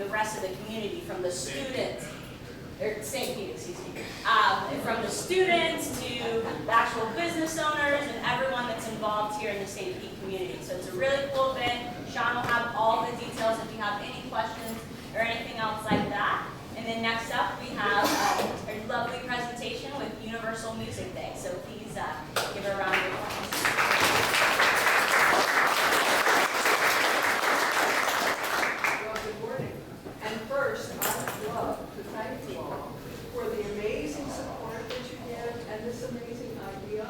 the rest of the community, from the students, or St. Pete, excuse me, from the students to the actual business owners and everyone that's involved here in the St. Pete community. So it's a really cool event. Sean will have all the details if you have any questions or anything else like that. And then next up, we have a lovely presentation with Universal Music Day. So please give a round of applause. Well, good morning. And first, I'd love to thank you all for the amazing support that you give and this amazing idea.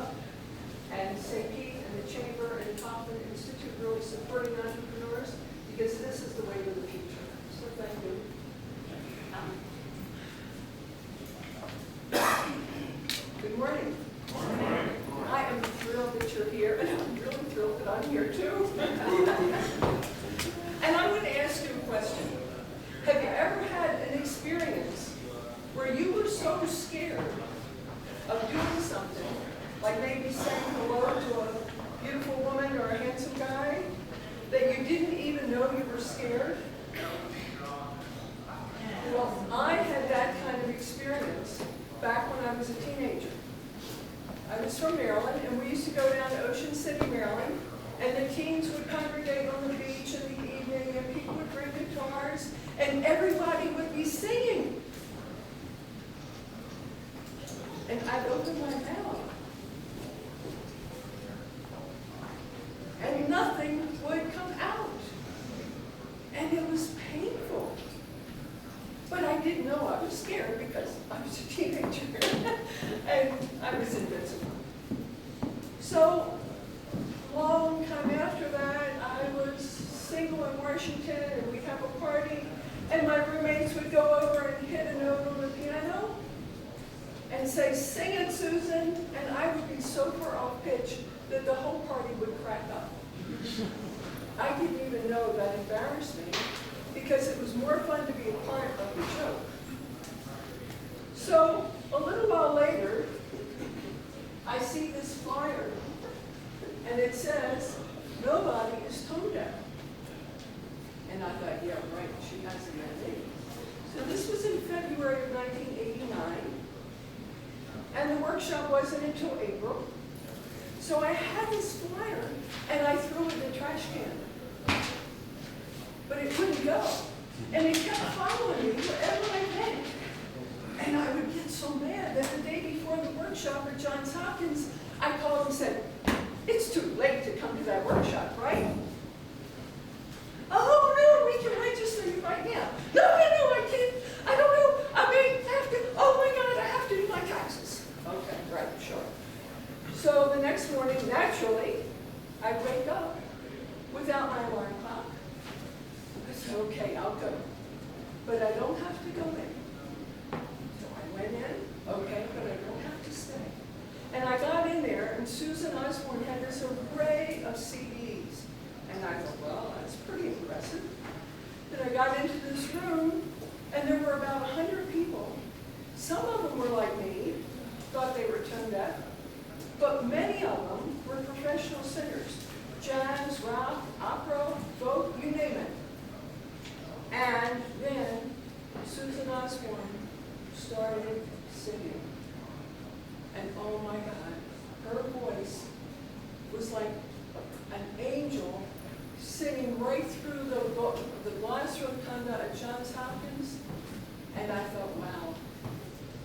And St. Pete and the Chamber and the Kaufman Institute really supporting entrepreneurs, because this is the way to the future. So thank you. Good morning. Good morning. I am thrilled that you're here, and I'm really thrilled that I'm here too. And I'm going to ask you a question. Have you ever had an experience where you were so scared of doing something, like maybe saying hello to a beautiful woman or a handsome guy, that you didn't even know you were scared? Well, I had that kind of experience back when I was a teenager. I was from Maryland, and we used to go down to Ocean City, Maryland, and the teens would congregate on the beach in the evening, and people would bring guitars, and everybody would be singing. And I'd open my mouth, and nothing would come out. And it was painful. But I didn't know I was scared because I was a teenager and I was invincible. So, long time after that, I was single in Washington, and we'd have a party, and my roommates would go over and hit a note on the piano and say, "Sing it, Susan," and I would be so far off pitch that the whole party would crack up. I didn't even know that embarrassed me, because it was more fun to be a part of the joke. So, a little while later, I see this flyer, and it says, "Nobody is tone deaf." And I thought, yeah, right, she has a mandate. So this was in February of 1989, and the workshop wasn't until April. So I had this flyer, and I threw it in the trash can. But it wouldn't go. And it kept following me wherever I went. And I would get so mad that the day before the workshop at Johns Hopkins, I called and said, "It's too late to come to that workshop, right?" "Oh, no, we can register you right now." No, I can't. I don't know. I may have to. Oh, my God, I have to do my taxes." Okay, right, sure. So the next morning, naturally, I wake up without my alarm clock. I said, "Okay, I'll go. But I don't have to go in." So I went in, okay, but I don't have to stay. And I got in there, and Susan Osborne had this array of CDs. And I thought, well, that's pretty impressive. Then I got into this room, and there were about 100 people. Some of them were like me, thought they were tone deaf, but many of them were professional singers. Jazz, rock, opera, folk, you name it. And then Susan Osborne started singing. And oh my God, her voice was like an angel singing right through the glass rotunda at Johns Hopkins. And I thought, wow,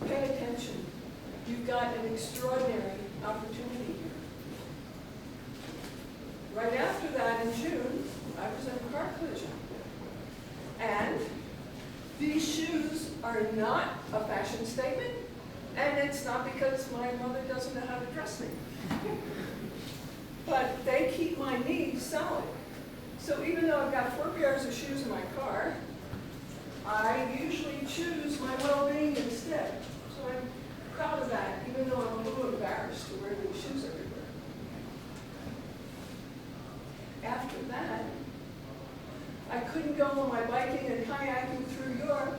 pay attention. You've got an extraordinary opportunity here. Right after that, in June, I was in a car collision. And these shoes are not a fashion statement, and it's not because my mother doesn't know how to dress me. But they keep my knees solid. So even though I've got 4 pairs of shoes in my car, I usually choose my well-being instead. So I'm proud of that, even though I'm a little embarrassed to wear these shoes everywhere. After that, I couldn't go on my biking and kayaking through Europe,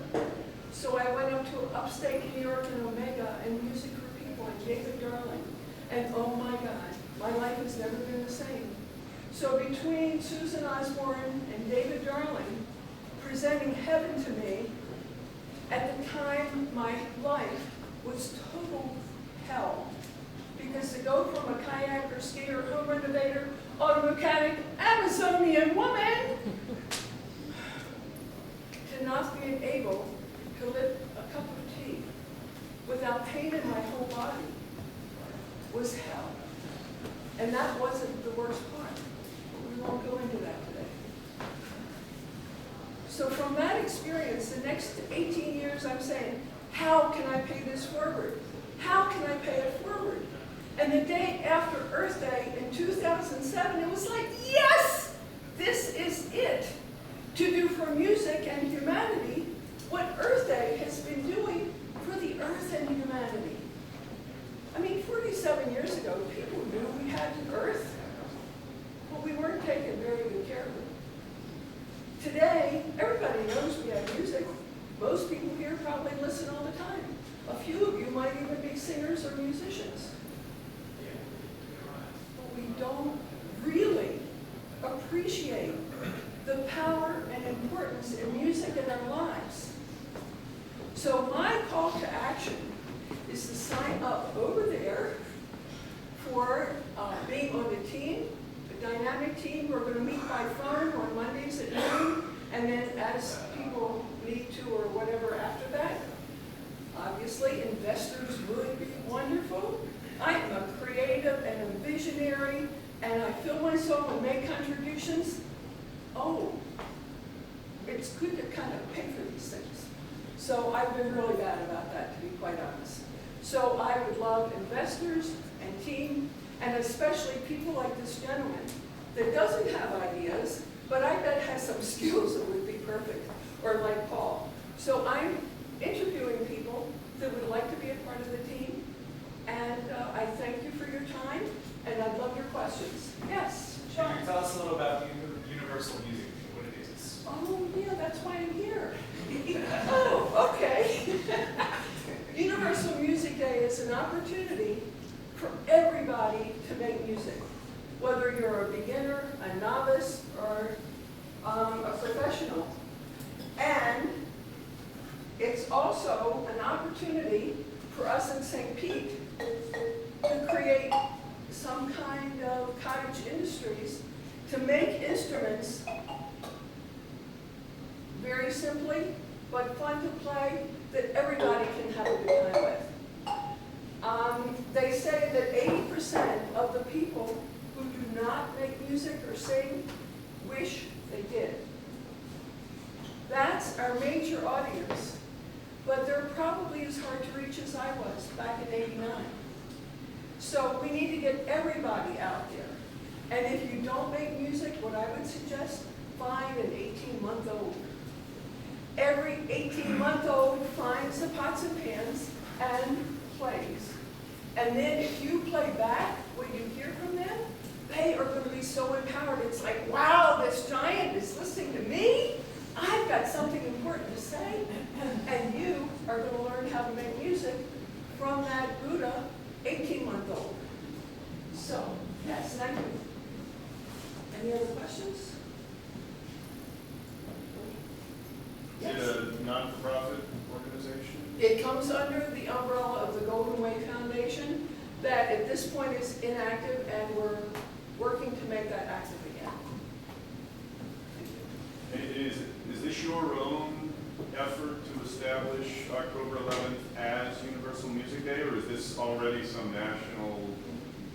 so I went up to upstate New York and Omega and Music for People and David Darling. And oh my God, my life has never been the same. So between Susan Osborne and David Darling presenting Heaven life was total hell. Because to go from a kayaker, skier, home renovator, auto mechanic, Amazonian woman, to not being able to lift a cup of tea without pain in my whole body was hell. And that wasn't the worst part. But we won't go into that today. So from that experience, the next 18 years I'm saying, how can I pay this forward? How can I pay it forward? And the day after Earth Day in 2007, it was like, yes, this is it. To do for music and humanity what Earth Day has been doing for the earth and humanity. I mean, 47 years ago, people knew we had an earth, but we weren't taking very good care of it. Today, everybody knows we have music. Most people here probably listen all the time. A few of you might even be singers or musicians. But we don't really appreciate the power and importance in music in our lives. So my call to action is to sign up over there for being on the team, a dynamic team. We're going to meet by phone on Mondays at noon, and then as people need to or whatever after that. Obviously, investors would be wonderful. I'm a creative and a visionary, and I feel myself and make contributions. Oh, it's good to kind of pay for these things. So I've been really bad about that, to be quite honest. So I would love investors and team, and especially people like this gentleman that doesn't have ideas, but I bet has some skills that would be perfect, or like Paul. So I'm interviewing people that would like to be a part of the team, and I thank you for your time, and I'd love your questions. Yes, Sean? Can you tell us a little about Universal Music, what it is? Oh, yeah, that's why I'm here. Oh, okay. Universal Music Day is an opportunity for everybody to make music, whether you're a beginner, a novice, or a professional. And it's also an opportunity for us in St. Pete to create some kind of cottage industries to make instruments very simply, but fun to play, that everybody can have a good time with. They say that 80% of the people who do not make music or sing wish they did. That's our major audience, but they're probably as hard to reach as I was back in '89. So we need to get everybody out there. And if you don't make music, what I would suggest, find an 18-month-old. Every 18-month-old finds the pots and pans and plays. And then if you play back what you hear from them, they are going to be so empowered. It's like, wow, this giant is listening to me. I've got something important to say. And you are going to learn how to make music from that Buddha 18-month-old. So, yes, thank you. Any other questions? Is it a non-for-profit organization? It comes under the umbrella of the Golden Way Foundation that at this point is inactive, and we're working to make that active again. Is this your own effort to establish October 11th as Universal Music Day, or is this already some national?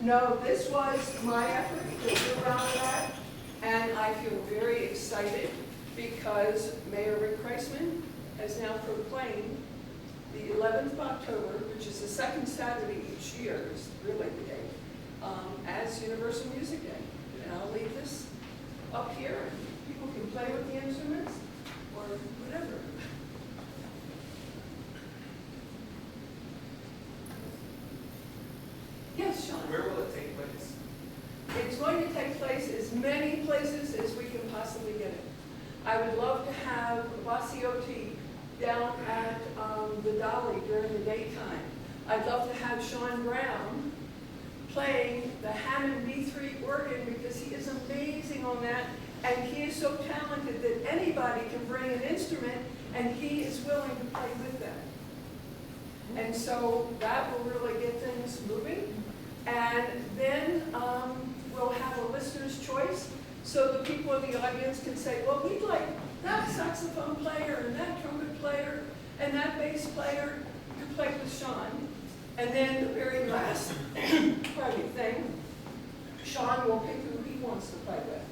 No, this was my effort to do around that, and I feel very excited because Mayor Rick Kreisman has now proclaimed the 11th of October, which is the second Saturday each year, is really the date, as Universal Music Day. And I'll leave this up here, and people can play with the instruments or whatever. Yes, Sean? Where will it take place? It's going to take place as many places as we can possibly get it. I would love to have Vasiotti down at the Dolly during the daytime. I'd love to have Sean Brown playing the Hammond B3 organ because he is amazing on that, and he is so talented that anybody can bring an instrument and he is willing to play with them. And so that will really get things moving. And then we'll have a listener's choice, so the people in the audience can say, well, we'd like that saxophone player and that trumpet player and that bass player to play with Sean. And then the very last thing, Sean will pick who he wants to play with.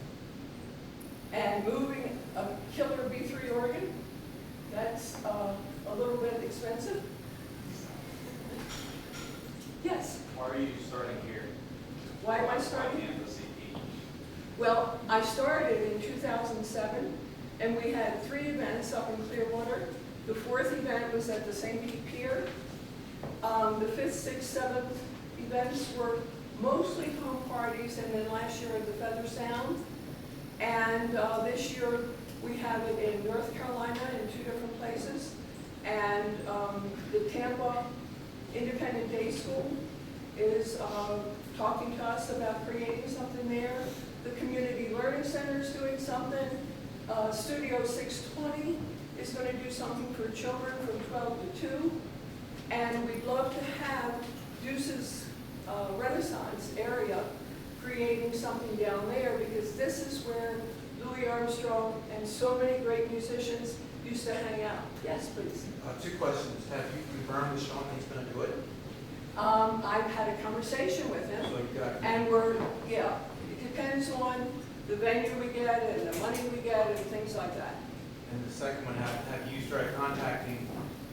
And moving a killer B3 organ, that's a little bit expensive. Yes? Why are you starting here? Why am I starting? Campus CP. Well, I started in 2007, and we had 3 events up in Clearwater. The 4th event was at the St. Pete Pier. The 5th, 6th, 7th events were mostly home parties, and then last year at the Feather Sound. And this year we have it in North Carolina in 2 different places. And the Tampa Independent Day School is talking to us about creating something there. The Community Learning Center is doing something. Studio 620 is going to do something for children from 12 to 2. And we'd love to have Deuce's Renaissance area creating something down there, because this is where Louis Armstrong and so many great musicians used to hang out. Yes, please. 2 questions. Have you confirmed with Sean that he's going to do it? I've had a conversation with him, So you got. and it depends on the venue we get and the money we get and things like that. And the second one, have you started contacting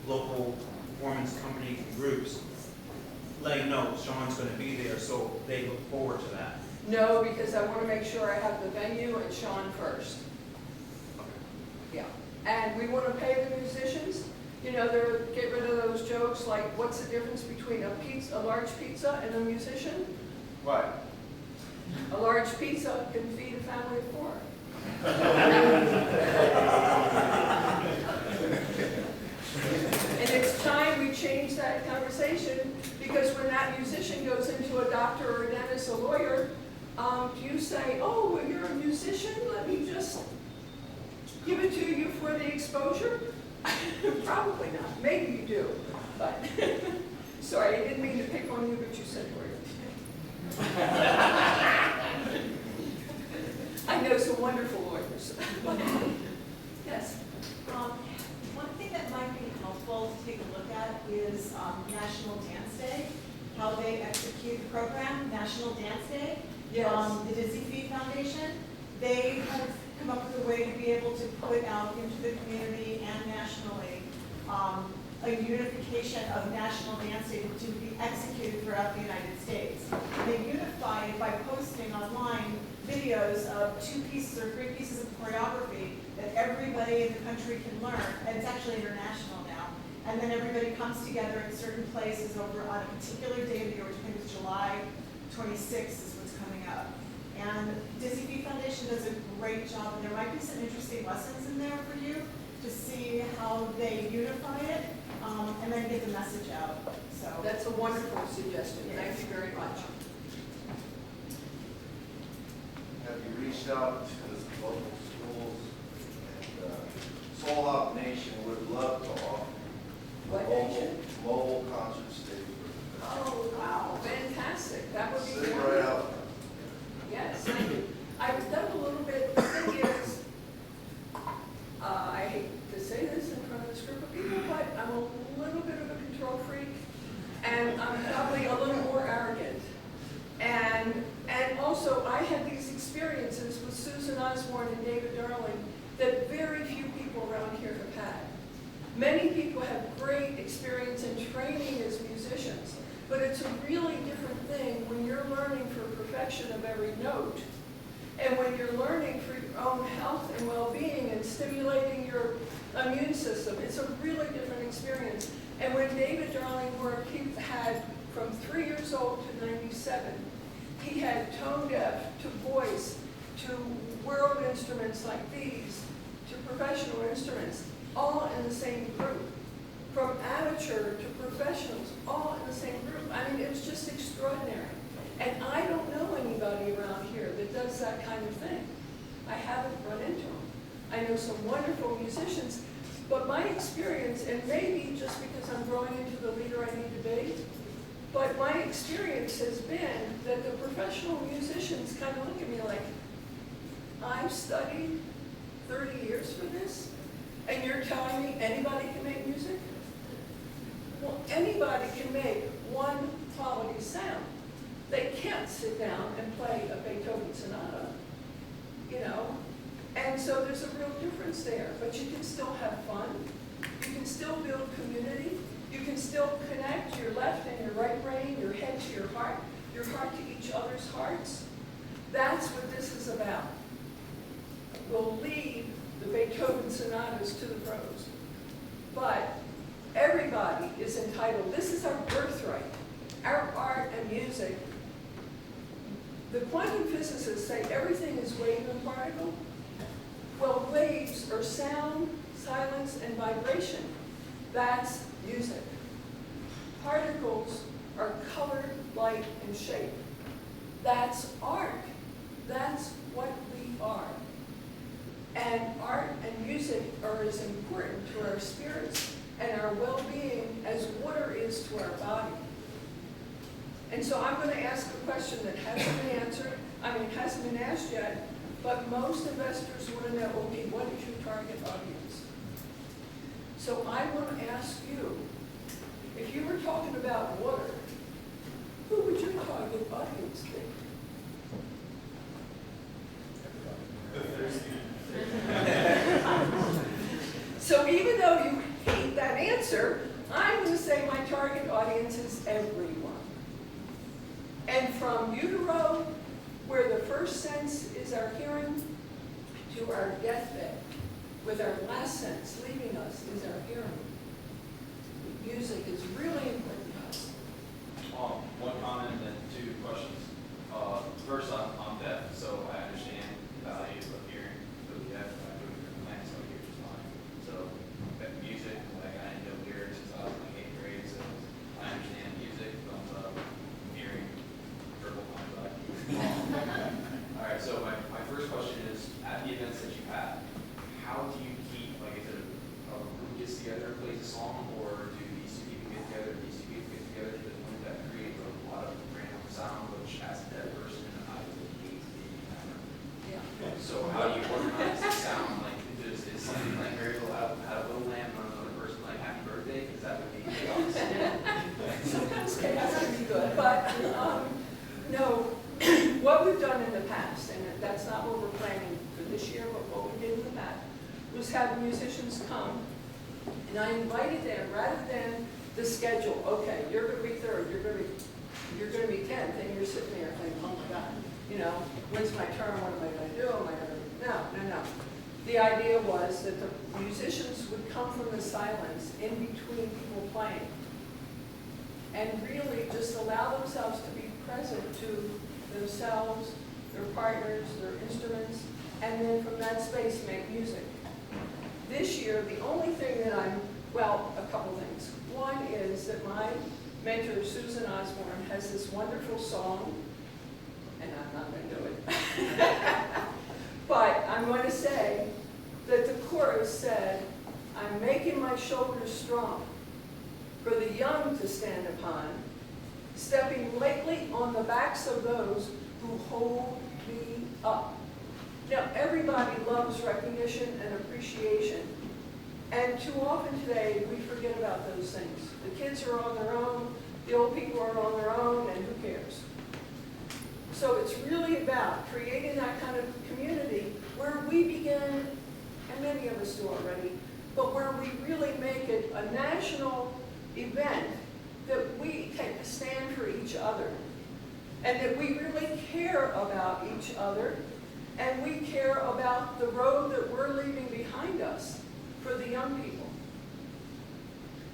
local performance company groups, letting know Sean's going to be there, so they look forward to that? No, because I want to make sure I have the venue and Sean first. Yeah, and we want to pay the musicians. You know, get rid of those jokes like, what's the difference between a large pizza and a musician? What? A large pizza can feed a family of 4. And it's time we change that conversation, because when that musician goes into a doctor or a dentist, a lawyer, do you say, oh, well, you're a musician, let me just give it to you for the exposure? Probably not. Maybe you do, but sorry, I didn't mean to pick on you, but you said lawyer. I know some wonderful lawyers. Yes. One thing that might be helpful to take a look at is National Dance Day, how they execute the program, National Dance Day. Yes. The Dizzy Feet Foundation, they have come up with a way to be able to put out into the community and nationally a unification of National Dance Day to be executed throughout the United States. They unify it by posting online videos of 2 pieces or 3 pieces of choreography that everybody in the country can learn, and it's actually international now. And then everybody comes together in certain places over on a particular day of the year, which I think is July 26th is what's coming up. And Dizzy Feet Foundation does a great job, and there might be some interesting lessons in there for you to see how they unify it, and then get the message out. So That's a wonderful suggestion. Thank you very much. Have you reached out to the local schools? And Soul Hop Nation would love to offer What mobile, nation? mobile concert stage. Oh, wow, fantastic. That would be Sit wonderful. right out. Yes, thank you. I've done a little bit, the thing is, I hate to say this in front of this group of people, but I'm a little bit of a control freak, and I'm probably a little more arrogant. And also, I had these experiences with Susan Osborne and David Darling that very few people around here have had. Many people have great experience in training as musicians, but it's a really different thing when you're learning for perfection of every note, and when you're learning for your own health and well-being and stimulating your immune system. It's a really different experience. And when David Darling worked, he had from 3 years old to 97. He had tone deaf to voice to world instruments like these to professional instruments, all in the same group. From amateur to professionals, all in the same group. I mean, it was just extraordinary. And I don't know anybody around here that does that kind of thing. I haven't run into them. I know some wonderful musicians, But my experience, and maybe just because I'm growing into the leader I need to be, but my experience has been that the professional musicians kind of look at me like, I've studied 30 years for this, and you're telling me anybody can make music? Well, anybody can make one quality sound. They can't sit down and play a Beethoven sonata, you know? And so there's a real difference there, but you can still have fun. You can still build community. You can still connect your left and your right brain, your head to your heart to each other's hearts. That's what this is about. We'll leave the Beethoven sonatas to the pros. But everybody is entitled, this is our birthright. Our art and music. The quantum physicists say everything is wave and particle. Well, waves are sound, silence, and vibration. That's music. Particles are color, light, and shape. That's art. That's what we are. And art and music are as important to our spirits and our well-being as water is to our body. And so I'm going to ask a question that hasn't been answered. Hasn't been asked yet, but most investors want to know, okay, what is your target audience? So I want to ask you, if you were talking about water, who would your target audience be? So even though you hate that answer, I'm going to say my target audience is everyone. And from utero, where the first sense is our hearing, to our deathbed, with our last sense leaving us is our hearing. Music is really important to us. One comment and then two questions. First, I'm deaf, so I understand the value of hearing. So deaf, I do plans, so I hear just fine. So music, like I didn't know lyrics since I was in 8th grade, so I understand music, but hearing verbal contact. All right, so my first question is, at the events that you have, how do you keep, like, is it a group gets together and plays a song, or do these two people get together, these two people get together, because wouldn't that create a lot of random sound, which as a deaf person, I would hate being hammered. Yeah. So how do you organize the sound? Like, is something like Miracle had a little lamb on another person like happy birthday? Because that would be chaos. Sometimes chaos can be good, but no. What we've done in the past, and that's not what we're planning for this year, but what we did in the past, was have musicians come, and I invited them rather than the schedule. Okay, you're going to be third, you're going to be 10th, and you're sitting there thinking, oh my God, you know, when's my turn? What am I going to do? Am I going to? No. The idea was that the musicians would come from the silence in between people playing, and really just allow themselves to be present to themselves, their partners, their instruments, and then from that space make music. This year, the only thing that a couple things. One is that my mentor, Susan Osborne, has this wonderful song, and I'm not going to do it. But I'm going to say that the chorus said, I'm making my shoulders strong for the young to stand upon, stepping lightly on the backs of those who hold me up. Now, everybody loves recognition and appreciation, and too often today we forget about those things. The kids are on their own, the old people are on their own, and who cares? So it's really about creating that kind of community where we begin, and many of us do already, but where we really make it a national event that we take a stand for each other, and that we really care about each other, and we care about the road that we're leaving behind us for the young people.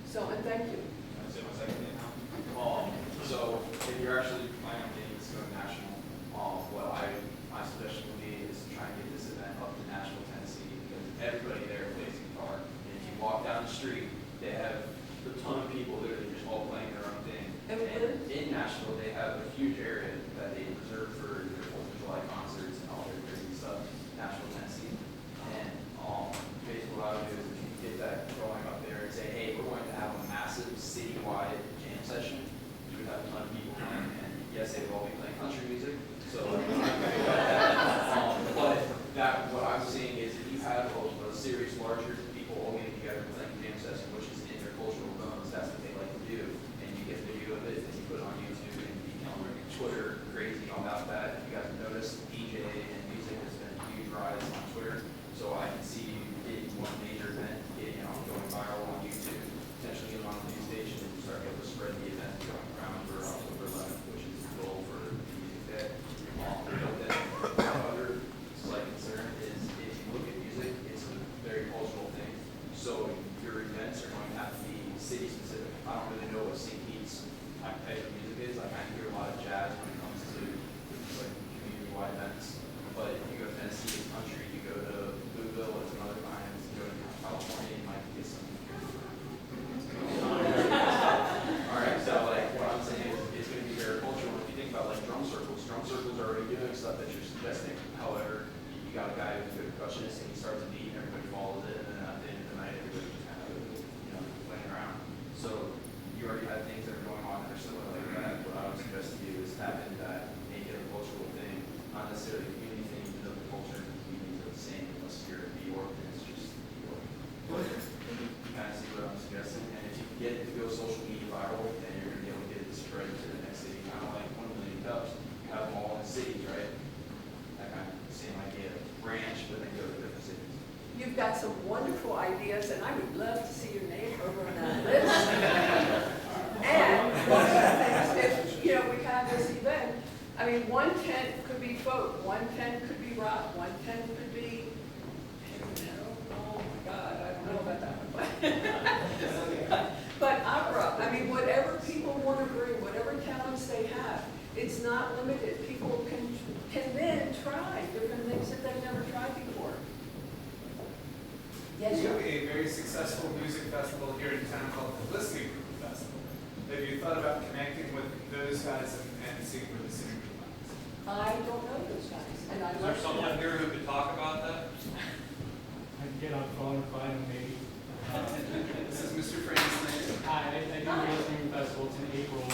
So, and thank you. Can I say my second thing now? So if you're actually planning on getting this to go national, my suggestion would be is to try and get this event up to Nashville, Tennessee, because everybody there plays guitar. And if you walk down the street, they have a ton of people there that are just all playing their own thing. And in Nashville, they have a huge area that they reserve for their 4th of July concerts and all their crazy stuff, Nashville, Tennessee. And basically what I would do is if you get that creates larger people all getting together playing jam session, which is in their cultural bones. That's what they like to do. And you get video of it and you put it on YouTube and Twitter crazy about that. If you guys notice, DJ and music has been a huge rise on Twitter. So I can see you getting one major event, going viral on YouTube, potentially getting on the news station and start able to spread the event going around for October 11th, which is the goal for Music Day. But then my other slight concern is if you look at music, it's a very cultural thing. So your events are going to have to be city specific. I don't really know what St. Pete's type of music is. I kind of hear a lot of jazz when it comes to like community-wide events. But if you go to Tennessee, it's country. You go to Louisville, it's another kind. You go to California, you might get some. All right, so like what I'm saying is it's going to be very cultural. If you think about like drum circles are already doing stuff that you're suggesting. However, you got a guy who's a good percussionist and he starts a beat and everybody follows it, and then at the end of the night, everybody's just kind of playing around. So you already have things that are going on that are similar like that. What I would suggest to you is tap into that, make it a cultural thing, not necessarily a community thing, even though the culture and the communities are the same unless you're in New York and it's just New York. You kind of see what I'm suggesting, and if you can get it to go social media viral, then you're going to be able to get it to spread to the next city. Kind of like 1 million cups, you have them all in cities, right? That kind of same idea, branch, but then go to different cities. You've got some wonderful ideas, and I would love to see your name over on that list. And one of the things, if we have this event, I mean, one tent could be folk, one tent could be rock, one tent could be, oh my God, I don't know about that one. But opera, I mean, whatever people want to bring, whatever talents they have, it's not limited. People can then try different things that they've never tried before. Yes, We sir. have a very successful music festival here in town called the Listening Group Festival. Have you thought about connecting with those guys and seeing where the city lies? I don't know those guys, and I Is love there someone here who could talk about that? I can get on the phone and find them maybe. This is Mr. Francis. I do the listening festivals in April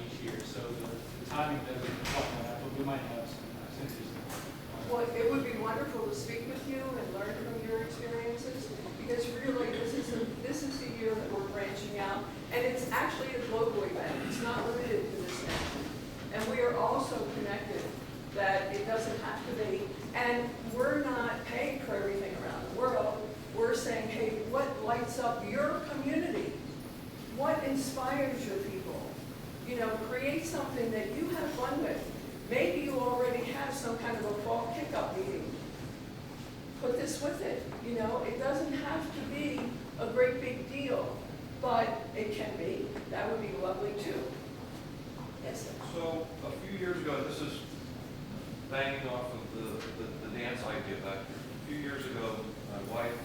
each year, so the timing doesn't quite match, but we might have some synergies. Well, it would be wonderful to speak with you and learn from your experiences, because really, this is the year that we're branching out, and it's actually a global event. It's not limited to this nation. And we are also connected, that it doesn't have to be, and we're not paying for everything around the world. We're saying, hey, what lights up your community? What inspires your people? Create something that you have fun with. Maybe you already have some kind of a fall kickup meeting. Put this with it. It doesn't have to be a great big deal, but it can be. That would be lovely too. Yes, sir. So a few years ago, this is banging off of the dance idea back here. A few years ago, my wife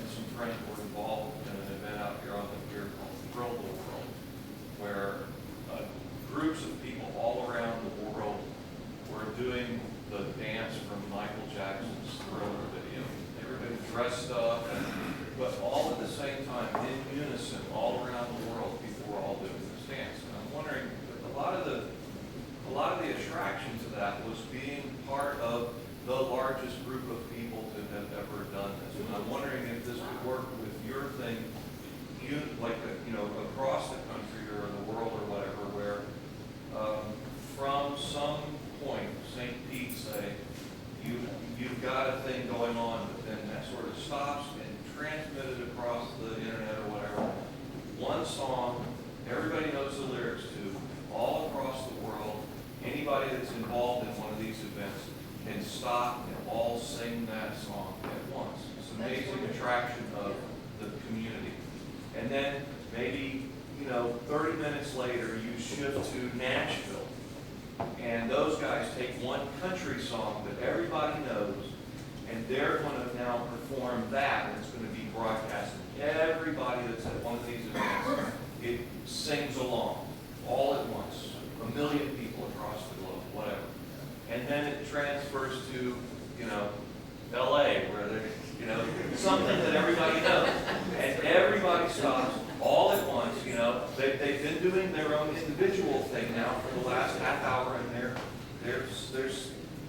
and some friends were involved in an event out here on the pier called Thrill the World, where groups of people all around the world were doing the dance from Michael Jackson's Thriller video. Everybody dressed up, but all at the same time, in unison, all around the world, people were all doing this dance. And I'm wondering, a lot of the attraction to that was being part of the largest group of people to have ever done this. And I'm wondering if this could work with your thing, across the country or the world or whatever, where from some point, St. Pete, say, you've got a thing going on, but then that sort of stops and transmitted across the internet or whatever. One song, everybody knows the lyrics to, all across the world. Anybody that's involved in one of these events can stop and all sing that song at once. It's an amazing attraction of the community. And then maybe, 30 minutes later, you shift to Nashville. And those guys take one country song that everybody knows, and they're going to now perform that, and it's going to be broadcast. Everybody that's at one of these events, it sings along, all at once. 1 million people across the globe, whatever. And then it transfers to, LA, where they're, something that everybody knows. And everybody stops all at once, They've been doing their own individual thing now for the last half hour, and they're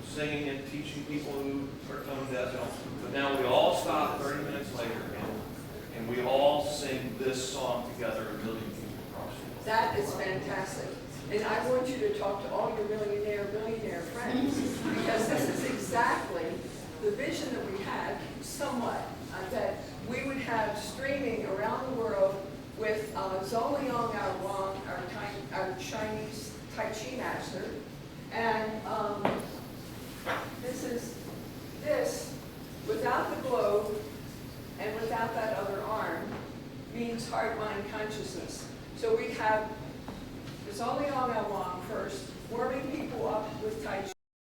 singing and teaching people who are tone deaf. But now we all stop 30 minutes later, And I want you to talk to all your billionaire friends, because this is exactly the vision that we had, somewhat, that we would have streaming around the world with Zhou Liang, our Wang, our Chinese Tai Chi master, and this, without the globe and without that other arm, means heart-mind consciousness. So we have Zhou Liang, our Wang first, warming people up with Tai Chi.